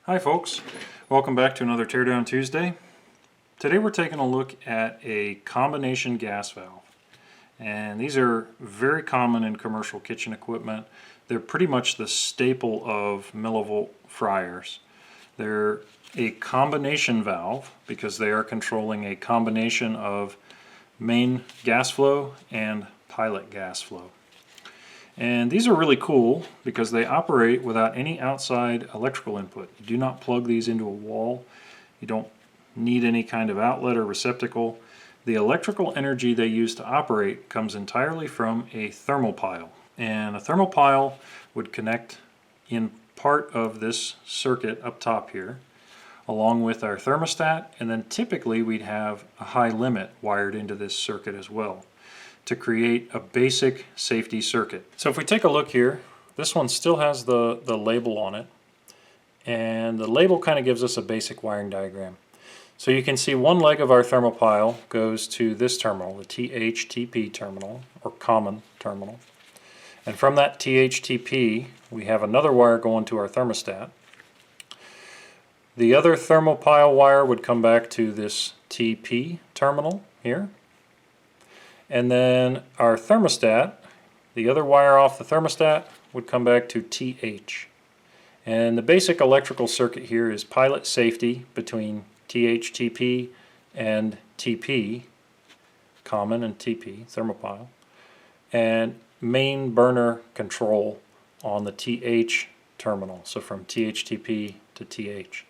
Hi folks, welcome back to another Teardown Tuesday. Today we're taking a look at a combination gas valve. And these are very common in commercial kitchen equipment. They're pretty much the staple of millivolt fryers. They're a combination valve because they are controlling a combination of main gas flow and pilot gas flow. And these are really cool because they operate without any outside electrical input. You do not plug these into a wall. You don't need any kind of outlet or receptacle. The electrical energy they use to operate comes entirely from a thermopile. And a thermopile would connect in part of this circuit up top here, along with our thermostat, and then typically we'd have a high limit wired into this circuit as well, to create a basic safety circuit. So if we take a look here, this one still has the label on it, and the label kind of gives us a basic wiring diagram. So you can see one leg of our thermopile goes to this terminal, the THTP terminal, or common terminal. And from that THTP, we have another wire going to our thermostat. The other thermopile wire would come back to this TP terminal here. And then our thermostat, the other wire off the thermostat, would come back to TH. And the basic electrical circuit here is pilot safety between THTP and TP, common and TP, thermopile, and main burner control on the TH terminal, so from THTP to TH.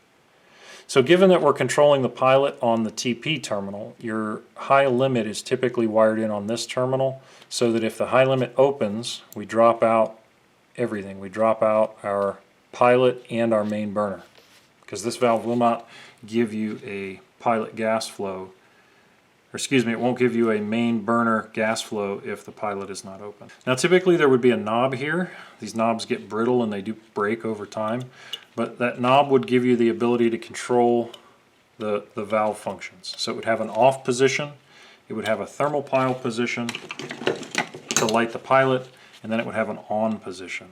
So given that we're controlling the pilot on the TP terminal, your high limit is typically wired in on this terminal, so that if the high limit opens, we drop out everything. We drop out our pilot and our main burner, because this valve will not give you a pilot gas flow, or excuse me, it won't give you a main burner gas flow if the pilot is not open. Now typically there would be a knob here. These knobs get brittle and they do break over time, but that knob would give you the ability to control the valve functions. So it would have an off position, it would have a thermopile position to light the pilot, and then it would have an on position.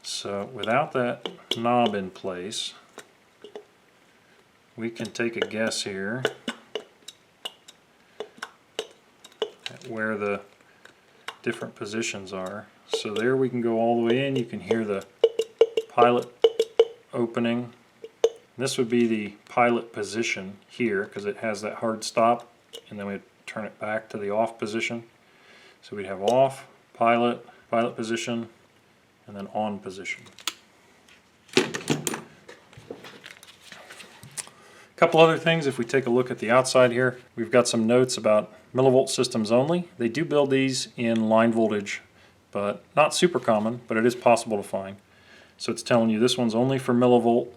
So without that knob in place, we can take a guess here at where the different positions are. So there we can go all the way in. You can hear the pilot opening. This would be the pilot position here because it has that hard stop, and then we turn it back to the off position. So we'd have off, pilot, pilot position, and then on position. A couple other things, if we take a look at the outside here, we've got some notes about millivolt systems only. They do build these in line voltage, but not super common, but it is possible to find. So it's telling you this one's only for millivolt,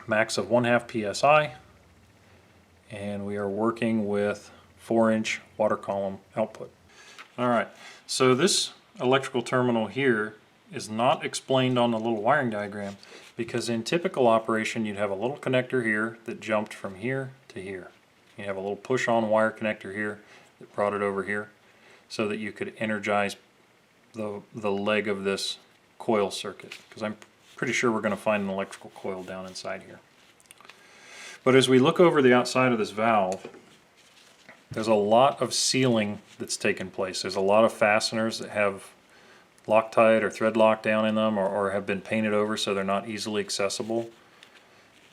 max of 1/2 psi, and we are working with 4-inch water column output. Alright, so this electrical terminal here is not explained on the little wiring diagram, because in typical operation you'd have a little connector here that jumped from here to here. You have a little push-on wire connector here that brought it over here so that you could energize the leg of this coil circuit, because I'm pretty sure we're going to find an electrical coil down inside here. But as we look over the outside of this valve, there's a lot of sealing that's taken place. There's a lot of fasteners that have Loctite or thread lock down in them, or have been painted over so they're not easily accessible.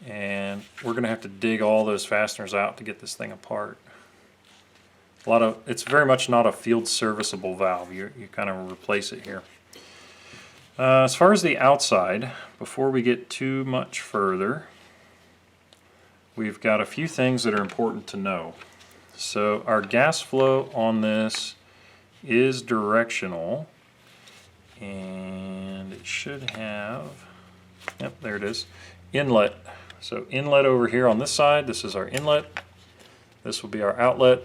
And we're going to have to dig all those fasteners out to get this thing apart. It's very much not a field serviceable valve. You kind of replace it here. As far as the outside, before we get too much further, we've got a few things that are important to know. So our gas flow on this is directional, and it should have, yep, there it is, inlet. So inlet over here on this side, this is our inlet, this will be our outlet.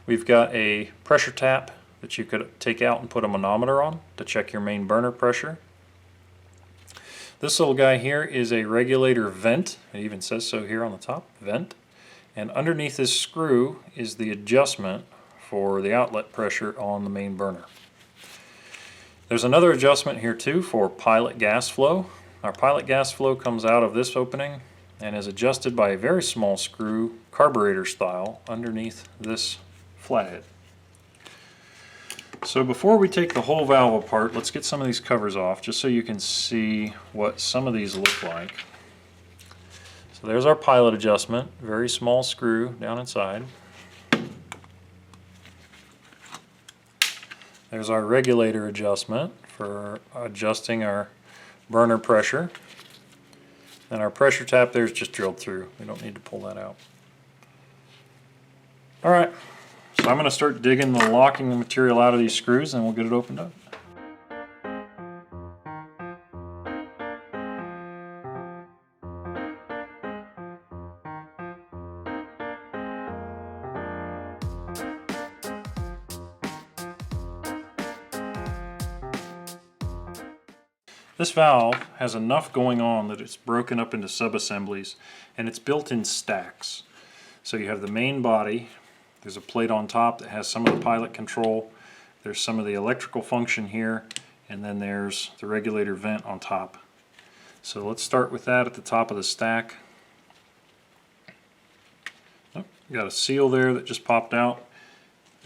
We've got a pressure tap that you could take out and put a manometer on to check your main burner pressure. This little guy here is a regulator vent. It even says so here on the top, vent. And underneath this screw is the adjustment for the outlet pressure on the main burner. There's another adjustment here too for pilot gas flow. Our pilot gas flow comes out of this opening and is adjusted by a very small screw, carburetor style, underneath this flathead. So before we take the whole valve apart, let's get some of these covers off just so you can see what some of these look like. So there's our pilot adjustment, very small screw down inside. There's our regulator adjustment for adjusting our burner pressure. And our pressure tap there is just drilled through. We don't need to pull that out. Alright, so I'm going to start digging the locking material out of these screws and we'll get it opened up. This valve has enough going on that it's broken up into sub-assemblies, and it's built in stacks. So you have the main body, there's a plate on top that has some of the pilot control, there's some of the electrical function here, and then there's the regulator vent on top. So let's start with that at the top of the stack. Oh, got a seal there that just popped out,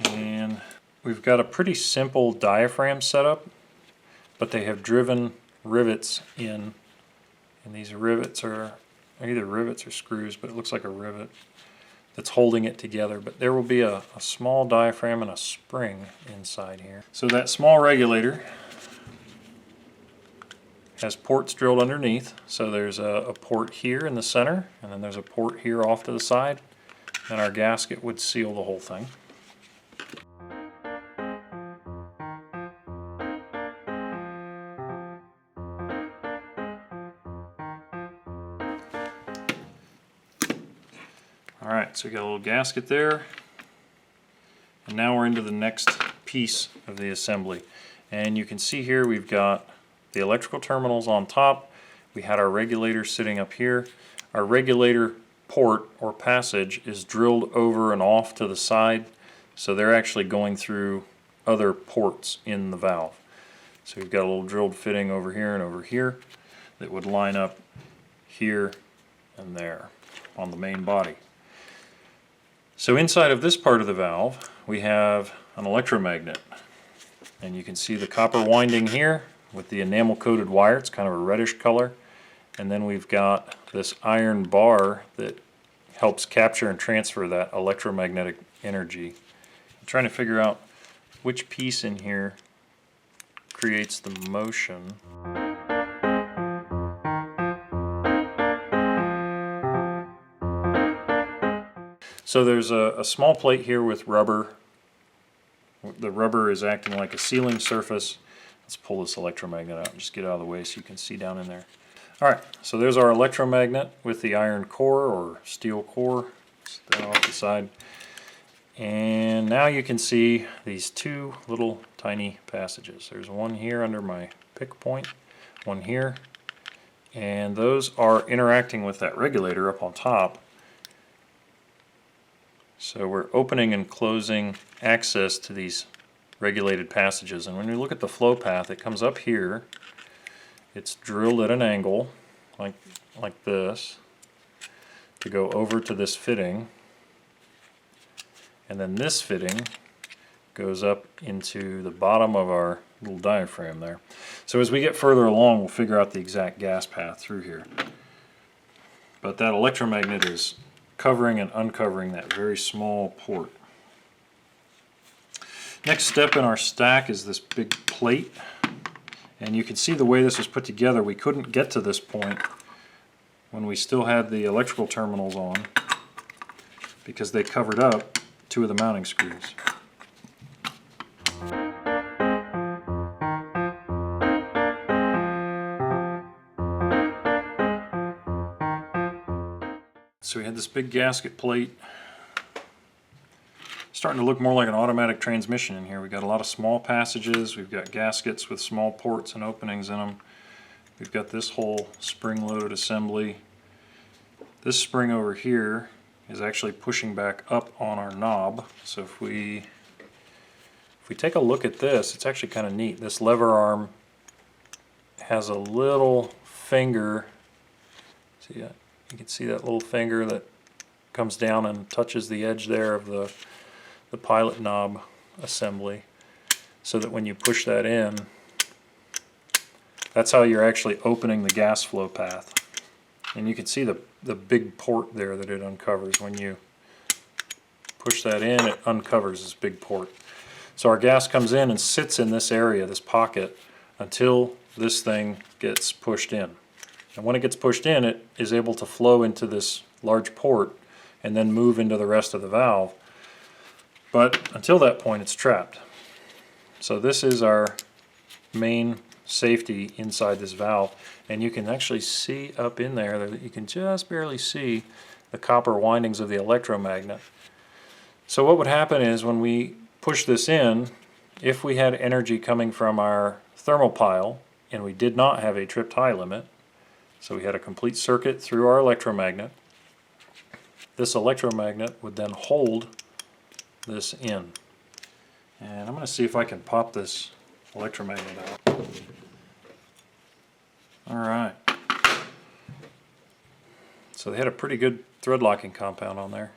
and we've got a pretty simple diaphragm setup, but they have driven rivets in, and these rivets are either rivets or screws, but it looks like a rivet that's holding it together. But there will be a small diaphragm and a spring inside here. So that small regulator has ports drilled underneath. So there's a port here in the center, and then there's a port here off to the side, and our gasket would seal the whole thing. Alright, so we got a little gasket there, and now we're into the next piece of the assembly. And you can see here we've got the electrical terminals on top, we had our regulator sitting up here. Our regulator port or passage is drilled over and off to the side, so they're actually going through other ports in the valve. So we've got a little drilled fitting over here that would line up here and there on the main body. So inside of this part of the valve we have an electromagnet, and you can see the copper winding here with the enamel coated wire. It's kind of a reddish color, and then we've got this iron bar that helps capture and transfer that electromagnetic energy. I'm trying to figure out which piece in here creates the motion. So there's a small plate here with rubber. The rubber is acting like a sealing surface. Let's pull this electromagnet out and just get out of the way so you can see down in there. Alright, so there's our electromagnet with the iron core or steel core. Set that off the side. And now you can see these two little tiny passages. There's one here under my pick point, one here, and those are interacting with that regulator up on top. So we're opening and closing access to these regulated passages, and when you look at the flow path, it comes up here. It's drilled at an angle like this to go over to this fitting, and then this fitting goes up into the bottom of our little diaphragm there. So as we get further along, we'll figure out the exact gas path through here. But that electromagnet is covering and uncovering that very small port. Next step in our stack is this big plate, and you can see the way this was put together. We couldn't get to this point when we still had the electrical terminals on because they covered up two of the mounting screws. So we had this big gasket plate, starting to look more like an automatic transmission in here. We've got a lot of small passages, we've got gaskets with small ports and openings in them. We've got this whole spring-loaded assembly. This spring over here is actually pushing back up on our knob. So if we take a look at this, it's actually kind of neat. This lever arm has a little finger, see that? You can see that little finger that comes down and touches the edge there of the pilot knob assembly, so that when you push that in, that's how you're actually opening the gas flow path. And you can see the big port there that it uncovers. When you push that in, it uncovers this big port. So our gas comes in and sits in this area, this pocket, until this thing gets pushed in. And when it gets pushed in, it is able to flow into this large port and then move into the rest of the valve. But until that point, it's trapped. So this is our main safety inside this valve, and you can actually see up in there that you can just barely see the copper windings of the electromagnet. So what would happen is when we push this in, if we had energy coming from our thermal pile and we did not have a tripped high limit, so we had a complete circuit through our electromagnet, this electromagnet would then hold this in. And I'm going to see if I can pop this electromagnet out. Alright. So they had a pretty good thread locking compound on there.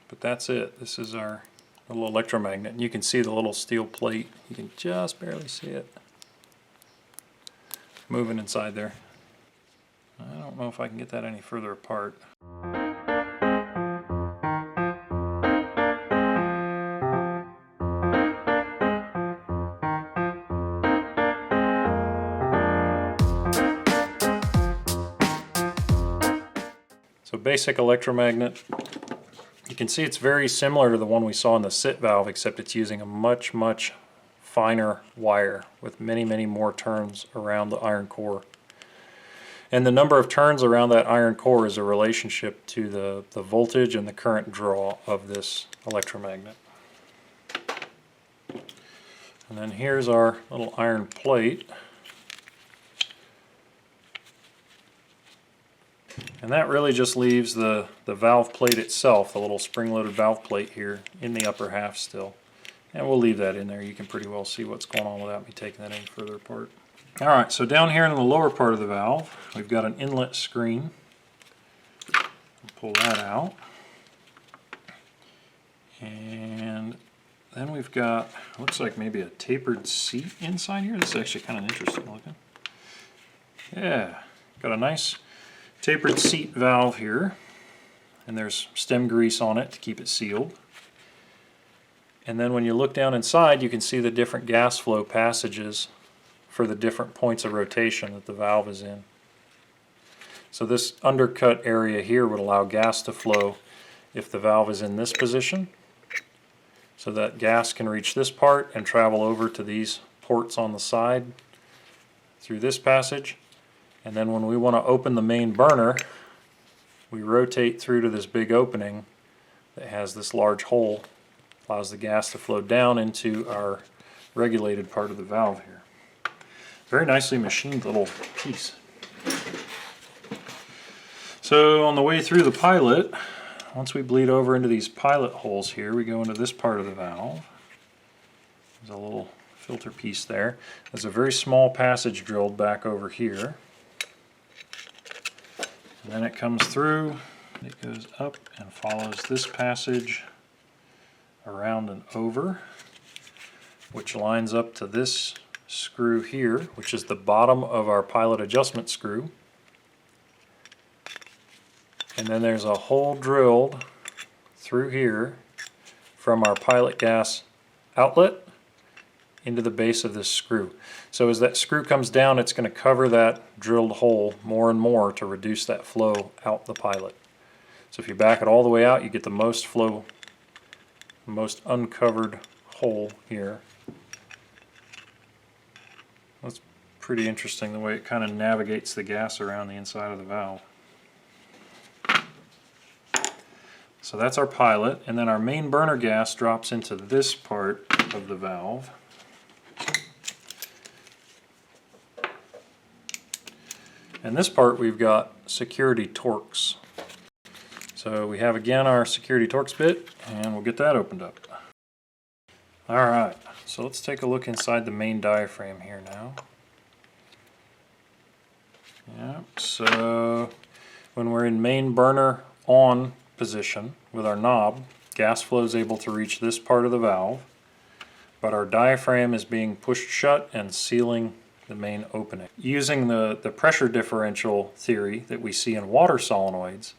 But that's it. This is our little electromagnet. And you can see the little steel plate. You can just barely see it moving inside there. I don't know if I can get that any further apart. So basic electromagnet. You can see it's very similar to the one we saw in the sit valve, except it's using a much finer wire with many more turns around the iron core. And the number of turns around that iron core is a relationship to the voltage and the current draw of this electromagnet. And then here's our little iron plate. And that really just leaves the valve plate itself, the little spring-loaded valve plate here, in the upper half still. And we'll leave that in there. You can pretty well see what's going on without me taking that any further apart. Alright, so down here in the lower part of the valve, we've got an inlet screen. Pull that out. And then we've got, looks like maybe a tapered seat inside here. This is actually kind of interesting looking. Yeah, got a nice tapered seat valve here, and there's stem grease on it to keep it sealed. And then when you look down inside, you can see the different gas flow passages for the different points of rotation that the valve is in. So this undercut area here would allow gas to flow if the valve is in this position, so that gas can reach this part and travel over to these ports on the side through this passage. And then when we want to open the main burner, we rotate through to this big opening that has this large hole, allows the gas to flow down into our regulated part of the valve here. Very nicely machined little piece. So on the way through the pilot, once we bleed over into these pilot holes here, we go into this part of the valve. There's a little filter piece there. There's a very small passage drilled back over here. And then it comes through, it goes up and follows this passage around and over, which lines up to this screw here, which is the bottom of our pilot adjustment screw. And then there's a hole drilled through here from our pilot gas outlet into the base of this screw. So as that screw comes down, it's going to cover that drilled hole more and more to reduce that flow out the pilot. So if you back it all the way out, you get the most flow, most uncovered hole here. That's pretty interesting the way it kind of navigates the gas around the inside of the valve. So that's our pilot, and then our main burner gas drops into this part of the valve. And this part we've got security Torx. So we have again our security Torx bit, and we'll get that opened up. Alright, so let's take a look inside the main diaphragm here now. Yeah, so when we're in main burner on position with our knob, gas flow is able to reach this part of the valve, but our diaphragm is being pushed shut and sealing the main opening. Using the pressure differential theory that we see in water solenoids,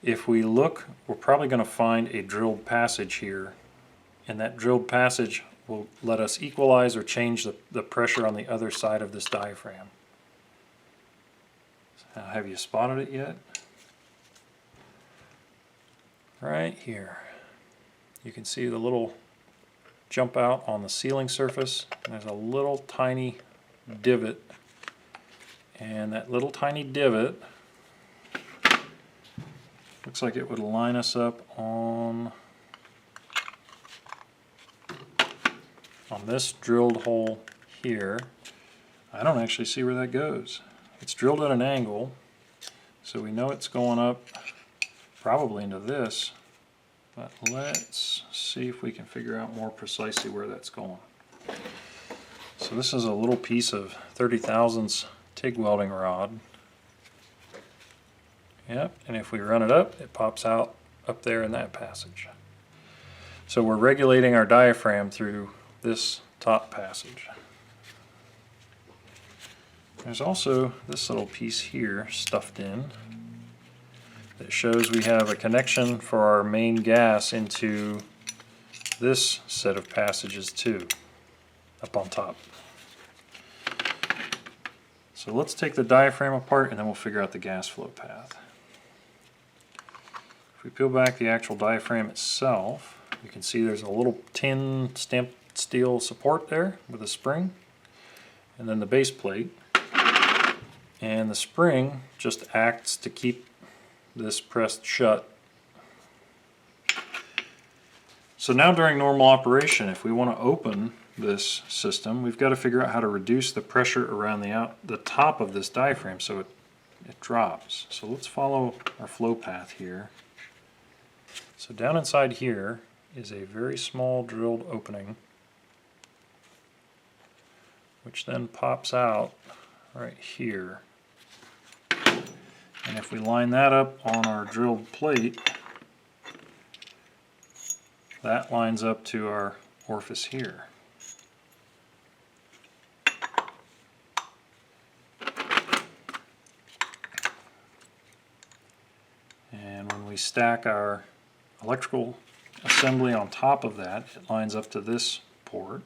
if we look, we're probably going to find a drilled passage here, and that drilled passage will let us equalize or change the pressure on the other side of this diaphragm. Have you spotted it yet? Right here. You can see the little jump out on the sealing surface. There's a little tiny divot, and that little tiny divot looks like it would line us up on this drilled hole here. I don't actually see where that goes. It's drilled at an angle, so we know it's going up probably into this, but let's see if we can figure out more precisely where that's going. So this is a little piece of 30 thousandths TIG welding rod. Yep, and if we run it up, it pops out up there in that passage. So we're regulating our diaphragm through this top passage. There's also this little piece here stuffed in that shows we have a connection for our main gas into this set of passages too, up on top. So let's take the diaphragm apart and then we'll figure out the gas flow path. If we peel back the actual diaphragm itself, you can see there's a little tin stamped steel support there with a spring, and then the base plate. And the spring just acts to keep this pressed shut. So now during normal operation, if we want to open this system, we've got to figure out how to reduce the pressure around the top of this diaphragm so it drops. So let's follow our flow path here. So down inside here is a very small drilled opening, which then pops out right here. And if we line that up on our drilled plate, that lines up to our orifice here. And when we stack our electrical assembly on top of that, it lines up to this port.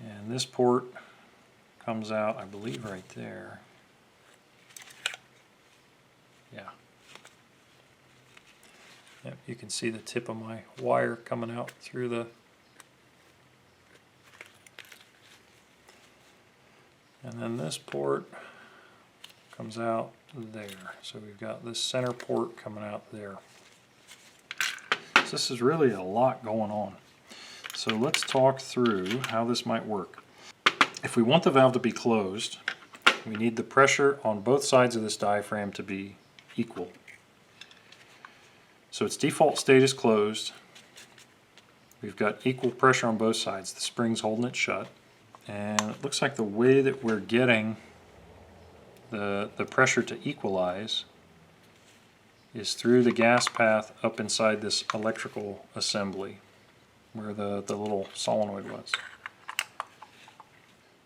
And this port comes out, I believe, right there. Yeah. Yep, you can see the tip of my wire coming out through the... And then this port comes out there. So we've got this center port coming out there. So this is really a lot going on. So let's talk through how this might work. If we want the valve to be closed, we need the pressure on both sides of this diaphragm to be equal. So its default state is closed. We've got equal pressure on both sides. The spring's holding it shut. And it looks like the way that we're getting the pressure to equalize is through the gas path up inside this electrical assembly where the little solenoid was.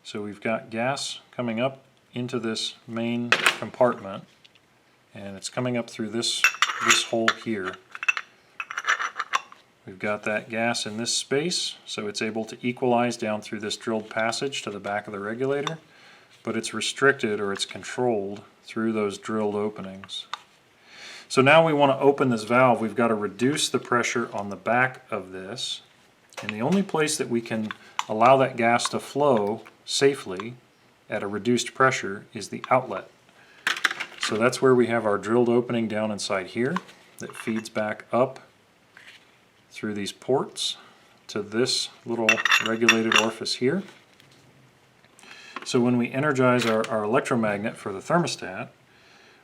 So we've got gas coming up into this main compartment, and it's coming up through this hole here. We've got that gas in this space, so it's able to equalize down through this drilled passage to the back of the regulator, but it's restricted or it's controlled through those drilled openings. So now we want to open this valve. We've got to reduce the pressure on the back of this, and the only place that we can allow that gas to flow safely at a reduced pressure is the outlet. So that's where we have our drilled opening down inside here that feeds back up through these ports to this little regulated orifice here. So when we energize our electromagnet for the thermostat,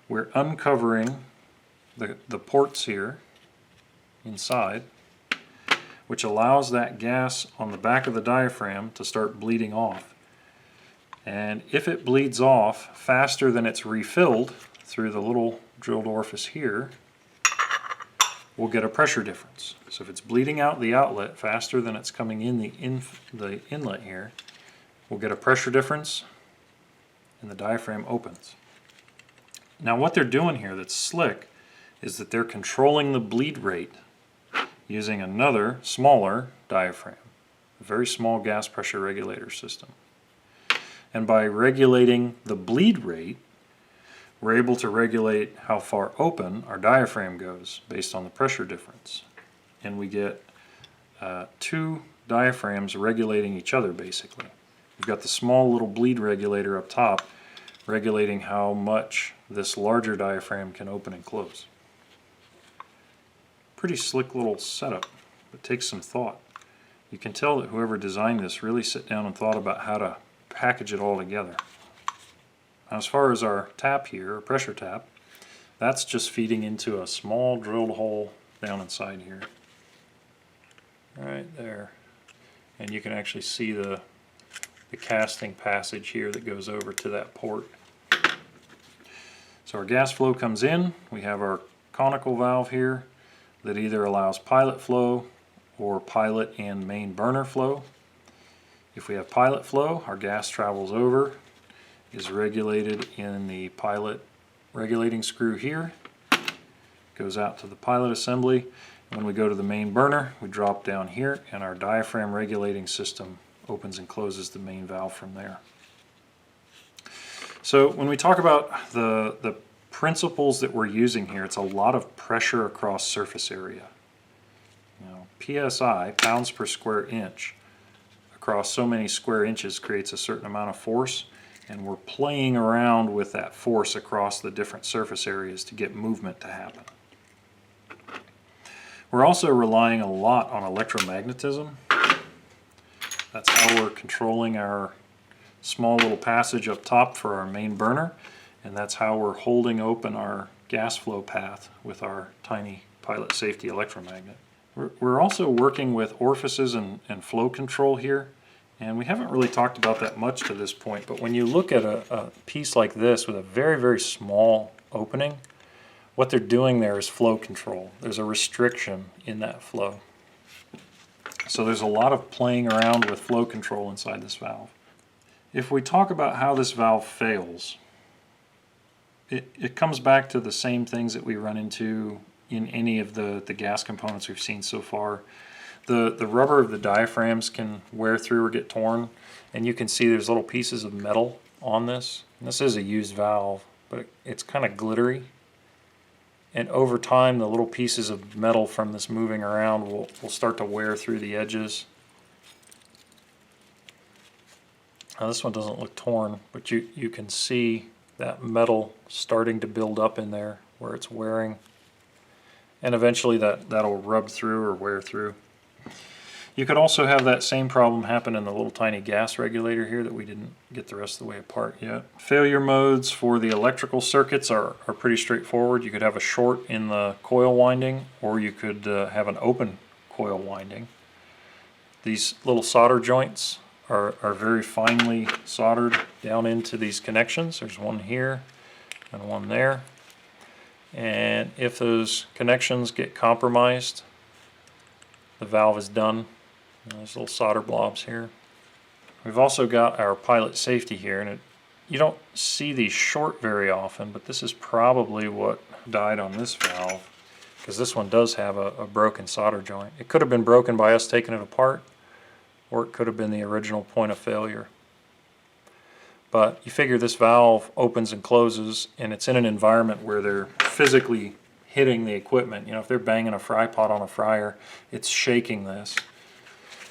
we're uncovering the ports here inside, which allows that gas on the back of the diaphragm to start bleeding off. And if it bleeds off faster than it's refilled through the little drilled orifice here, we'll get a pressure difference. So if it's bleeding out the outlet faster than it's coming in the inlet here, we'll get a pressure difference and the diaphragm opens. Now what they're doing here that's slick is that they're controlling the bleed rate using another smaller diaphragm, a very small gas pressure regulator system. And by regulating the bleed rate, we're able to regulate how far open our diaphragm goes based on the pressure difference. And we get two diaphragms regulating each other basically. We've got the small little bleed regulator up top regulating how much this larger diaphragm can open and close. Pretty slick little setup. It takes some thought. You can tell that whoever designed this really sat down and thought about how to package it all together. Now, as far as our tap here, our pressure tap, that's just feeding into a small drilled hole down inside here. Right there. And you can actually see the casting passage here that goes over to that port. So our gas flow comes in. We have our conical valve here that either allows pilot flow or pilot and main burner flow. If we have pilot flow, our gas travels over, is regulated in the pilot regulating screw here, goes out to the pilot assembly. When we go to the main burner, we drop down here and our diaphragm regulating system opens and closes the main valve from there. So when we talk about the principles that we're using here, it's a lot of pressure across surface area. PSI, pounds per square inch, across so many square inches creates a certain amount of force, and we're playing around with that force across the different surface areas to get movement to happen. We're also relying a lot on electromagnetism. That's how we're controlling our small little passage up top for our main burner, and that's how we're holding open our gas flow path with our tiny pilot safety electromagnet. We're also working with orifices and flow control here, and we haven't really talked about that much to this point, but when you look at a piece like this with a very, very small opening, what they're doing there is flow control. There's a restriction in that flow. So there's a lot of playing around with flow control inside this valve. If we talk about how this valve fails, it comes back to the same things that we run into in any of the gas components we've seen so far. The rubber of the diaphragms can wear through or get torn, and you can see there's little pieces of metal on this. And this is a used valve, but it's kind of glittery. And over time, the little pieces of metal from this moving around will start to wear through the edges. Now this one doesn't look torn, but you can see that metal starting to build up in there where it's wearing. And eventually that'll rub through or wear through. You could also have that same problem happen in the little tiny gas regulator here that we didn't get the rest of the way apart yet. Failure modes for the electrical circuits are pretty straightforward. You could have a short in the coil winding, or you could have an open coil winding. These little solder joints are very finely soldered down into these connections. There's one here and one there. And if those connections get compromised, the valve is done. There's little solder blobs here. We've also got our pilot safety here, and you don't see these short very often, but this is probably what died on this valve, because this one does have a broken solder joint. It could have been broken by us taking it apart, or it could have been the original point of failure. But you figure this valve opens and closes, and it's in an environment where they're physically hitting the equipment. You know, if they're banging a fry pot on a fryer, it's shaking this.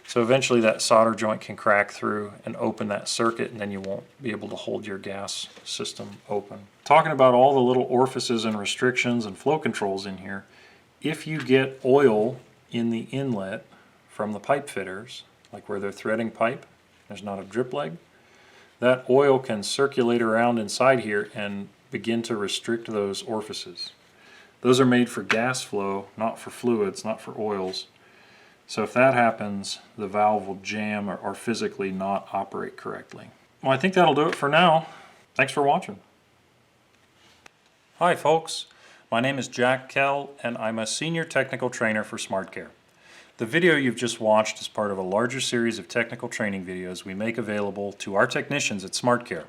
So eventually that solder joint can crack through and open that circuit, and then you won't be able to hold your gas system open. Talking about all the little orifices and restrictions and flow controls in here, if you get oil in the inlet from the pipe fitters, like where they're threading pipe, there's not a drip leg, that oil can circulate around inside here and begin to restrict those orifices. Those are made for gas flow, not for fluids, not for oils. So if that happens, the valve will jam or physically not operate correctly. Well, I think that'll do it for now. Thanks for watching. Hi folks, my name is Jack Kell and I'm a Senior Technical Trainer for Smartcare. The video you've just watched is part of a larger series of technical training videos we make available to our technicians at Smartcare.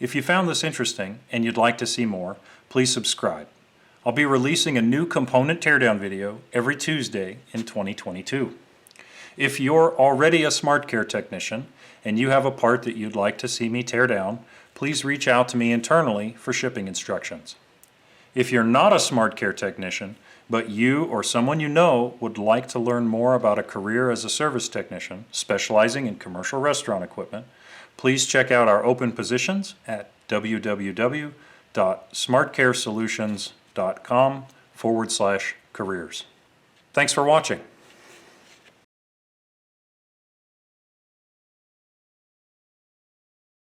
If you found this interesting and you'd like to see more, please subscribe. I'll be releasing a new component teardown video every Tuesday in 2022. If you're already a Smartcare technician and you have a part that you'd like to see me tear down, please reach out to me internally for shipping instructions. If you're not a Smartcare technician, but you or someone you know would like to learn more about a career as a service technician specializing in commercial restaurant equipment, please check out our open positions at www.smartcaresolutions.com/careers. Thanks for watching.